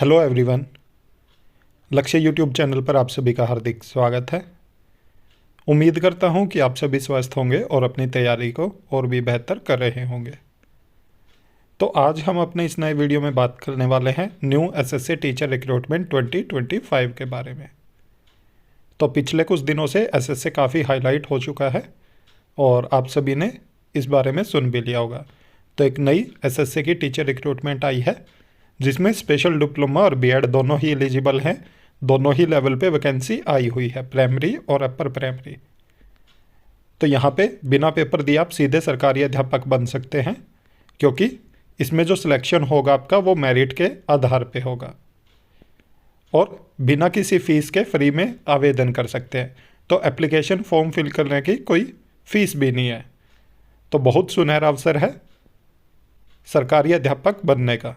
Hello everyone. लक्ष्य YouTube channel पर आप सभी का हार्दिक स्वागत है। उम्मीद करता हूं कि आप सभी स्वस्थ होंगे और अपनी तैयारी को और भी बेहतर कर रहे होंगे। तो आज हम अपने इस नए वीडियो में बात करने वाले हैं न्यू एसएससी टीचर रिक्रूटमेंट 2025 के बारे में। तो पिछले कुछ दिनों से एसएससी काफ़ी हाईलाइट हो चुका है और आप सभी ने इस बारे में सुन भी लिया होगा। तो एक नई एसएससी की टीचर रिक्रूटमेंट आई है जिसमें स्पेशल डिप्लोमा और बीएड दोनों ही एलिजिबल हैं। दोनों ही लेवल पे वैकेंसी आई हुई है, प्राइमरी और अपर प्राइमरी। तो यहाँ पे बिना पेपर दिए आप सीधे सरकारी अध्यापक बन सकते हैं, क्योंकि इसमें जो सिलेक्शन होगा आपका वो मेरिट के आधार पे होगा और बिना किसी फीस के फ्री में आवेदन कर सकते हैं। तो एप्लीकेशन फॉर्म फिल करने की कोई फीस भी नहीं है। तो बहुत सुनहरा अवसर है सरकारी अध्यापक बनने का।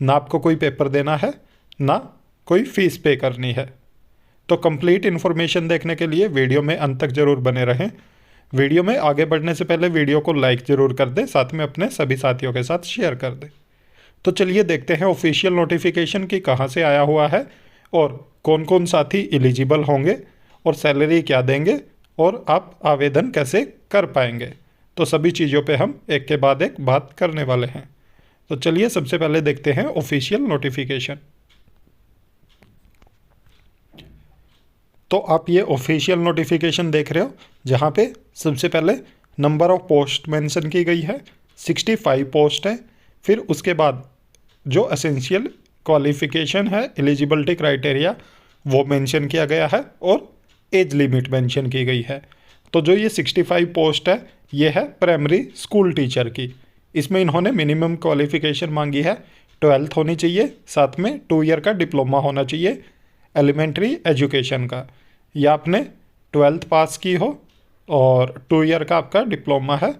ना आपको कोई पेपर देना है, ना कोई फीस पे करनी है। तो कंप्लीट इन्फॉर्मेशन देखने के लिए वीडियो में अंत तक जरूर बने रहें। वीडियो में आगे बढ़ने से पहले वीडियो को लाइक ज़रूर कर दें, साथ में अपने सभी साथियों के साथ शेयर कर दें। तो चलिए देखते हैं ऑफिशियल नोटिफिकेशन की कहाँ से आया हुआ है और कौन कौन साथी एलिजिबल होंगे और सैलरी क्या देंगे और आप आवेदन कैसे कर पाएंगे। तो सभी चीज़ों पे हम एक के बाद एक बात करने वाले हैं। तो चलिए सबसे पहले देखते हैं ऑफिशियल नोटिफिकेशन। तो आप ये ऑफिशियल नोटिफिकेशन देख रहे हो, जहाँ पे सबसे पहले नंबर ऑफ पोस्ट मेंशन की गई है, 65 पोस्ट है। फिर उसके बाद जो एसेंशियल क्वालिफिकेशन है, एलिजिबिलिटी क्राइटेरिया, वो मेंशन किया गया है और एज लिमिट मेंशन की गई है। तो जो ये 65 पोस्ट है, ये है प्राइमरी स्कूल टीचर की। इसमें इन्होंने मिनिमम क्वालिफिकेशन मांगी है, 12th होनी चाहिए, साथ में 2 ईयर का डिप्लोमा होना चाहिए एलिमेंट्री एजुकेशन का, या आपने 12th पास की हो और 2 ईयर का आपका डिप्लोमा है।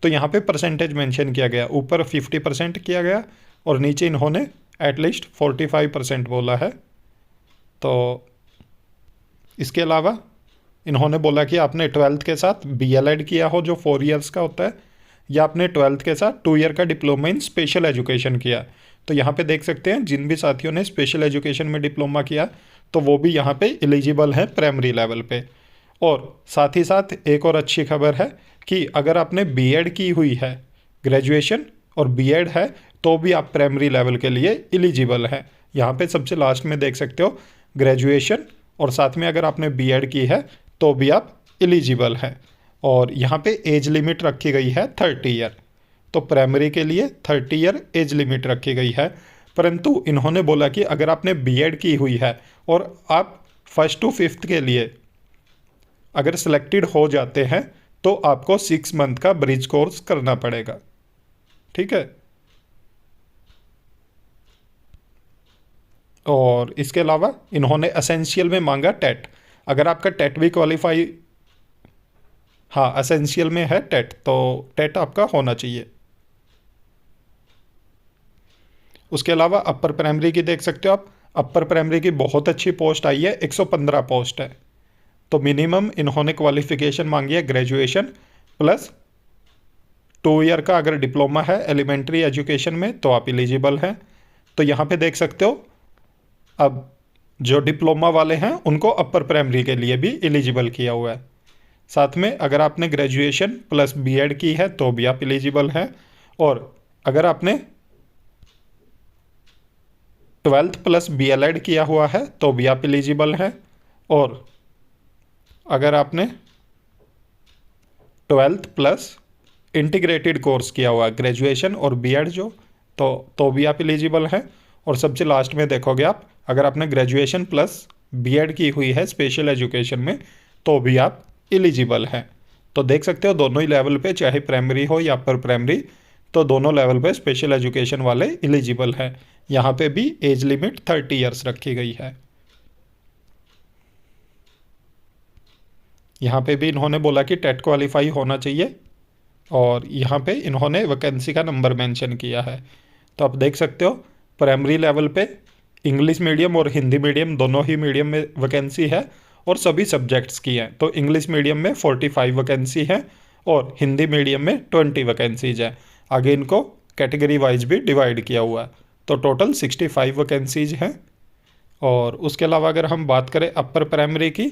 तो यहाँ पे परसेंटेज मेंशन किया गया, ऊपर 50% किया गया और नीचे इन्होंने एटलीस्ट 45% बोला है। तो इसके अलावा इन्होंने बोला कि आपने 12th के साथ BLED किया हो जो 4 ईयर्स का होता है, या आपने 12th के साथ 2 ईयर का डिप्लोमा इन स्पेशल एजुकेशन किया। तो यहाँ पे देख सकते हैं जिन भी साथियों ने स्पेशल एजुकेशन में डिप्लोमा किया तो वो भी यहाँ पे एलिजिबल है प्राइमरी लेवल पे। और साथ ही साथ एक और अच्छी खबर है कि अगर आपने बीएड की हुई है, ग्रेजुएशन और बीएड है, तो भी आप प्राइमरी लेवल के लिए एलिजिबल हैं। यहाँ पे सबसे लास्ट में देख सकते हो ग्रेजुएशन और साथ में अगर आपने बीएड की है तो भी आप एलिजिबल हैं। और यहाँ पे एज लिमिट रखी गई है 30 ईयर। तो प्राइमरी के लिए 30 ईयर एज लिमिट रखी गई है। परंतु इन्होंने बोला कि अगर आपने बीएड की हुई है और आप 1st to 5th के लिए अगर सिलेक्टेड हो जाते हैं तो आपको 6 मंथ का ब्रिज कोर्स करना पड़ेगा। ठीक है। और इसके अलावा इन्होंने एसेंशियल में मांगा टेट। अगर आपका टेट भी क्वालिफाई, हाँ एसेंशियल में है टेट, तो टेट आपका होना चाहिए। उसके अलावा अपर प्राइमरी की देख सकते हो आप, अपर प्राइमरी की बहुत अच्छी पोस्ट आई है, 115 पोस्ट है। तो मिनिमम इन्होंने क्वालिफिकेशन मांगी है ग्रेजुएशन प्लस 2 ईयर का अगर डिप्लोमा है एलिमेंट्री एजुकेशन में तो आप एलिजिबल हैं। तो यहाँ पे देख सकते हो अब जो डिप्लोमा वाले हैं उनको अपर प्राइमरी के लिए भी एलिजिबल किया हुआ है। साथ में अगर आपने ग्रेजुएशन प्लस बीएड की है तो भी आप एलिजिबल हैं। और अगर आपने 12th प्लस BLED किया हुआ है तो भी आप एलिजिबल हैं। और अगर आपने 12th प्लस इंटीग्रेटेड कोर्स किया हुआ है, ग्रेजुएशन और बीएड जो, तो भी आप एलिजिबल हैं। और सबसे लास्ट में देखोगे आप, अगर आपने ग्रेजुएशन प्लस बीएड की हुई है स्पेशल एजुकेशन में तो भी आप एलिजिबल हैं। तो देख सकते हो दोनों ही लेवल पे, चाहे प्राइमरी हो या अपर प्राइमरी, तो दोनों लेवल पे स्पेशल एजुकेशन वाले एलिजिबल हैं। यहाँ पे भी एज लिमिट 30 ईयर्स रखी गई है। यहाँ पे भी इन्होंने बोला कि टेट क्वालिफाई होना चाहिए और यहाँ पे इन्होंने वैकेंसी का नंबर मेंशन किया है। तो आप देख सकते हो प्राइमरी लेवल पे इंग्लिश मीडियम और हिंदी मीडियम दोनों ही मीडियम में वैकेंसी है और सभी सब्जेक्ट्स की हैं। तो इंग्लिश मीडियम में 45 वैकेंसी है और हिंदी मीडियम में 20 वैकेंसीज हैं। आगे इनको कैटेगरी वाइज भी डिवाइड किया हुआ है। तो टोटल 65 वैकेंसीज हैं। और उसके अलावा अगर हम बात करें अपर प्राइमरी की,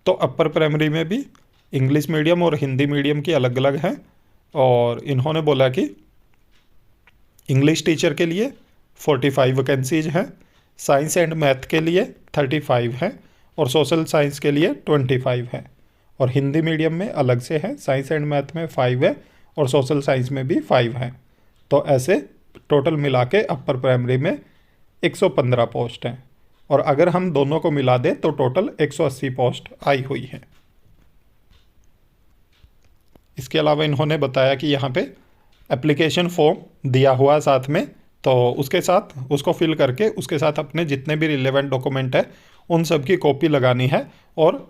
तो अपर प्राइमरी में भी इंग्लिश मीडियम और हिंदी मीडियम की अलग अलग हैं। और इन्होंने बोला कि इंग्लिश टीचर के लिए 45 वैकेंसीज हैं, साइंस एंड मैथ के लिए 35 हैं और सोशल साइंस के लिए 25 हैं। और हिंदी मीडियम में अलग से है, साइंस एंड मैथ में 5 है और सोशल साइंस में भी 5 हैं। तो ऐसे टोटल मिला के अपर प्राइमरी में 115 पोस्ट हैं। और अगर हम दोनों को मिला दें तो टोटल 180 पोस्ट आई हुई हैं। इसके अलावा इन्होंने बताया कि यहाँ पे एप्लीकेशन फॉर्म दिया हुआ साथ में, तो उसके साथ उसको फिल करके उसके साथ अपने जितने भी रिलेवेंट डॉक्यूमेंट है उन सब की कॉपी लगानी है और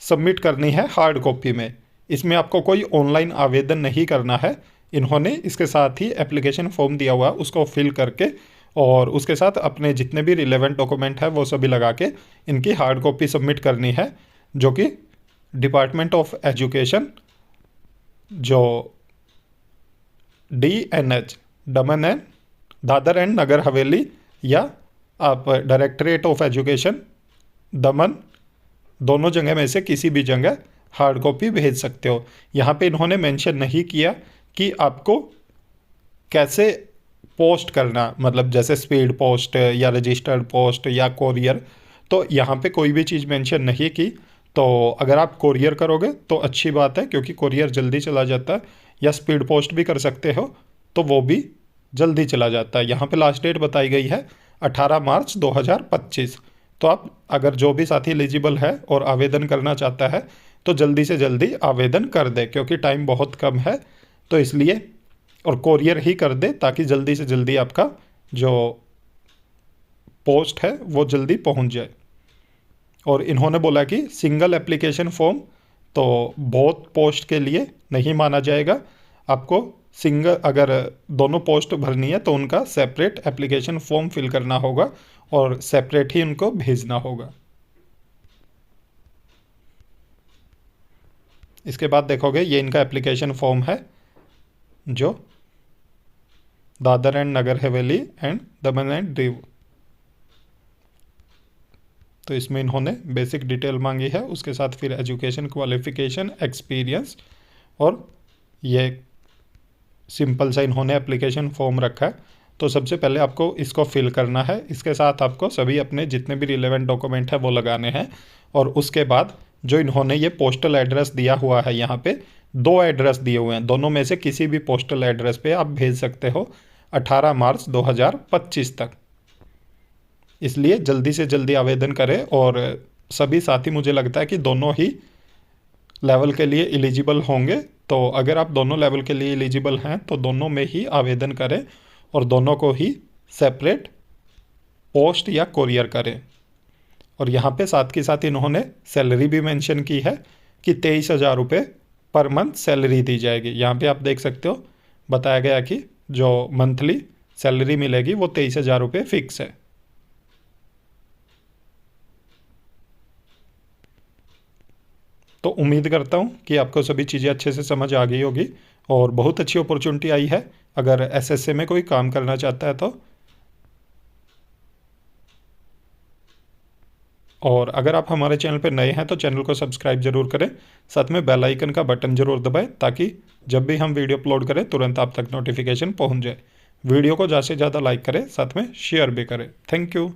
सबमिट करनी है हार्ड कॉपी में। इसमें आपको कोई ऑनलाइन आवेदन नहीं करना है। इन्होंने इसके साथ ही एप्लीकेशन फॉर्म दिया हुआ उसको फिल करके और उसके साथ अपने जितने भी रिलेवेंट डॉक्यूमेंट है वो सभी लगा के इनकी हार्ड कॉपी सबमिट करनी है, जो कि डिपार्टमेंट ऑफ एजुकेशन, जो DNH Daman and Dadar and Nagar Haveli, या आप डायरेक्टरेट ऑफ एजुकेशन दमन, दोनों जगह में से किसी भी जगह हार्ड कॉपी भेज सकते हो। यहाँ पे इन्होंने मेंशन नहीं किया कि आपको कैसे पोस्ट करना, मतलब जैसे स्पीड पोस्ट या रजिस्टर्ड पोस्ट या कोरियर, तो यहाँ पे कोई भी चीज़ मेंशन नहीं की। तो अगर आप कोरियर करोगे तो अच्छी बात है, क्योंकि कोरियर जल्दी चला जाता है, या स्पीड पोस्ट भी कर सकते हो तो वो भी जल्दी चला जाता है। यहाँ पे लास्ट डेट बताई गई है 18 मार्च 2025। तो आप अगर जो भी साथी एलिजिबल है और आवेदन करना चाहता है तो जल्दी से जल्दी आवेदन कर दे, क्योंकि टाइम बहुत कम है, तो इसलिए। और कोरियर ही कर दे ताकि जल्दी से जल्दी आपका जो पोस्ट है वो जल्दी पहुंच जाए। और इन्होंने बोला कि सिंगल एप्लीकेशन फॉर्म तो बहुत पोस्ट के लिए नहीं माना जाएगा। आपको सिंगल अगर दोनों पोस्ट भरनी है तो उनका सेपरेट एप्लीकेशन फॉर्म फिल करना होगा और सेपरेट ही उनको भेजना होगा। इसके बाद देखोगे ये इनका एप्लीकेशन फॉर्म है, जो Dadar and Nagar Haveli and Daman and Diu. तो इसमें इन्होंने बेसिक डिटेल मांगी है, उसके साथ फिर एजुकेशन क्वालिफिकेशन, एक्सपीरियंस, और ये सिंपल सा इन्होंने एप्लीकेशन फॉर्म रखा है। तो सबसे पहले आपको इसको फिल करना है, इसके साथ आपको सभी अपने जितने भी रिलेवेंट डॉक्यूमेंट है वो लगाने हैं। और उसके बाद जो इन्होंने ये पोस्टल एड्रेस दिया हुआ है, यहाँ पे 2 एड्रेस दिए हुए हैं, दोनों में से किसी भी पोस्टल एड्रेस पे आप भेज सकते हो 18 मार्च 2025 तक। इसलिए जल्दी से जल्दी आवेदन करें। और सभी साथी मुझे लगता है कि दोनों ही लेवल के लिए एलिजिबल होंगे। तो अगर आप दोनों लेवल के लिए एलिजिबल हैं तो दोनों में ही आवेदन करें और दोनों को ही सेपरेट पोस्ट या कोरियर करें। और यहाँ पे साथ के साथ इन्होंने सैलरी भी मेंशन की है कि 23,000 रुपये पर मंथ सैलरी दी जाएगी। यहाँ पे आप देख सकते हो बताया गया कि जो मंथली सैलरी मिलेगी वो 23,000 रुपये फिक्स है। तो उम्मीद करता हूँ कि आपको सभी चीज़ें अच्छे से समझ आ गई होगी और बहुत अच्छी अपॉर्चुनिटी आई है अगर एसएससी में कोई काम करना चाहता है तो। और अगर आप हमारे चैनल पर नए हैं तो चैनल को सब्सक्राइब जरूर करें, साथ में बेल आइकन का बटन जरूर दबाएं ताकि जब भी हम वीडियो अपलोड करें तुरंत आप तक नोटिफिकेशन पहुंच जाए। वीडियो को ज़्यादा से ज़्यादा लाइक करें, साथ में शेयर भी करें। Thank you.